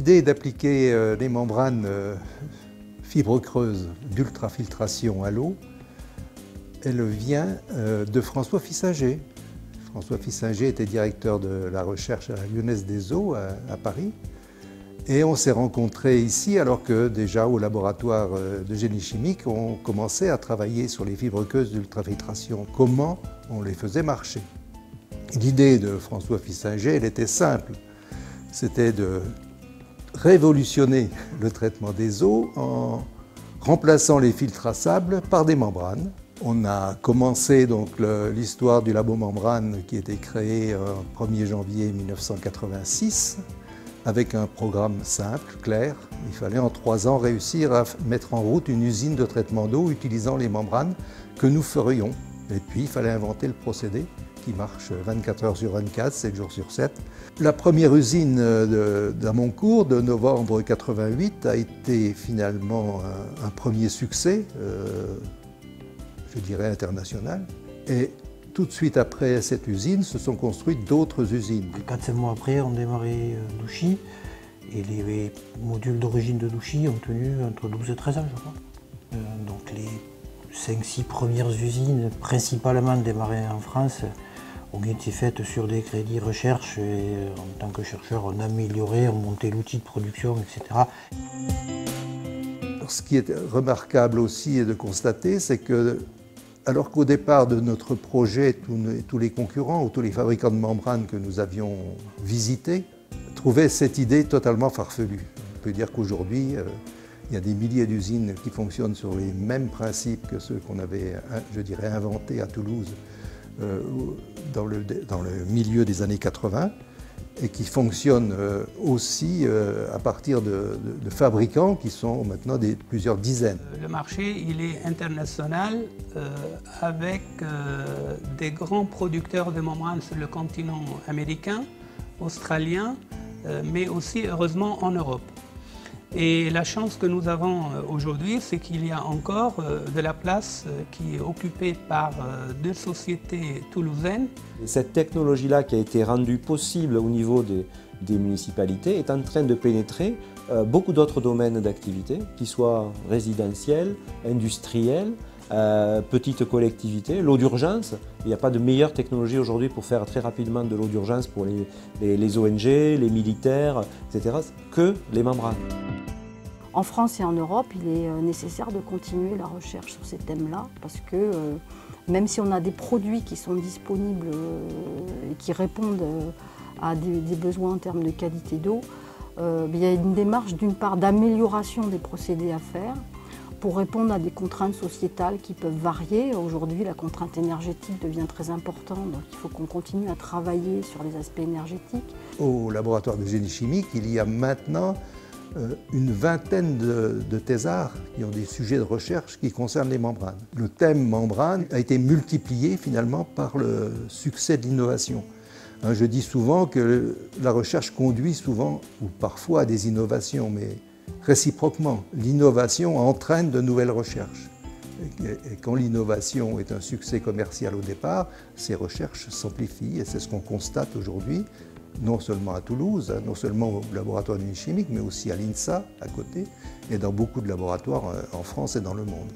L'idée d'appliquer les membranes fibres creuses d'ultrafiltration à l'eau, elle vient de François Fissinger. François Fissinger était directeur de la recherche à la Lyonnaise des Eaux à Paris. Et on s'est rencontrés ici alors que déjà au laboratoire de génie chimique, on commençait à travailler sur les fibres creuses d'ultrafiltration. Comment on les faisait marcher. L'idée de François Fissinger, elle était simple. C'était de révolutionner le traitement des eaux en remplaçant les filtres à sable par des membranes. On a commencé donc l'histoire du labo membrane qui a été créé le 1er janvier 1986 avec un programme simple, clair. Il fallait en 3 ans réussir à mettre en route une usine de traitement d'eau utilisant les membranes que nous ferions. Et puis il fallait inventer le procédé qui marche 24 heures sur 24, 7 jours sur 7. La première usine d'Amoncourt de novembre 1988 a été finalement un premier succès, je dirais international. Et tout de suite après cette usine, se sont construites d'autres usines. 4-5 mois après, on démarrait Douchy et les modules d'origine de Douchy ont tenu entre 12 et 13 ans, je crois. Donc les 5-6 premières usines, principalement démarrées en France, ont été faites sur des crédits recherche et en tant que chercheur, on a amélioré, on montait l'outil de production, etc. Ce qui est remarquable aussi de constater, c'est que alors qu'au départ de notre projet, tous les concurrents ou tous les fabricants de membranes que nous avions visités trouvaient cette idée totalement farfelue. On peut dire qu'aujourd'hui, il y a des milliers d'usines qui fonctionnent sur les mêmes principes que ceux qu'on avait, je dirais, inventés à Toulouse dans le milieu des années 80 et qui fonctionnent aussi à partir de fabricants qui sont maintenant plusieurs dizaines. Le marché, il est international avec des grands producteurs de membranes sur le continent américain, australien, mais aussi heureusement en Europe. Et la chance que nous avons aujourd'hui, c'est qu'il y a encore de la place qui est occupée par 2 sociétés toulousaines. Cette technologie-là qui a été rendue possible au niveau des municipalités est en train de pénétrer beaucoup d'autres domaines d'activité, qu'ils soient résidentiels, industriels, petites collectivités, l'eau d'urgence. Il n'y a pas de meilleure technologie aujourd'hui pour faire très rapidement de l'eau d'urgence pour les ONG, les militaires, etc., que les membranes. En France et en Europe, il est nécessaire de continuer la recherche sur ces thèmes-là parce que même si on a des produits qui sont disponibles et qui répondent à des besoins en termes de qualité d'eau, il y a une démarche d'une part d'amélioration des procédés à faire pour répondre à des contraintes sociétales qui peuvent varier. Aujourd'hui, la contrainte énergétique devient très importante, donc il faut qu'on continue à travailler sur les aspects énergétiques. Au laboratoire de génie chimique, il y a maintenant une vingtaine de thésards qui ont des sujets de recherche qui concernent les membranes. Le thème membrane a été multiplié finalement par le succès de l'innovation. Je dis souvent que la recherche conduit souvent ou parfois à des innovations, mais réciproquement. L'innovation entraîne de nouvelles recherches. Et quand l'innovation est un succès commercial au départ, ces recherches s'amplifient et c'est ce qu'on constate aujourd'hui, non seulement à Toulouse, non seulement au laboratoire de génie chimique, mais aussi à l'INSA à côté et dans beaucoup de laboratoires en France et dans le monde.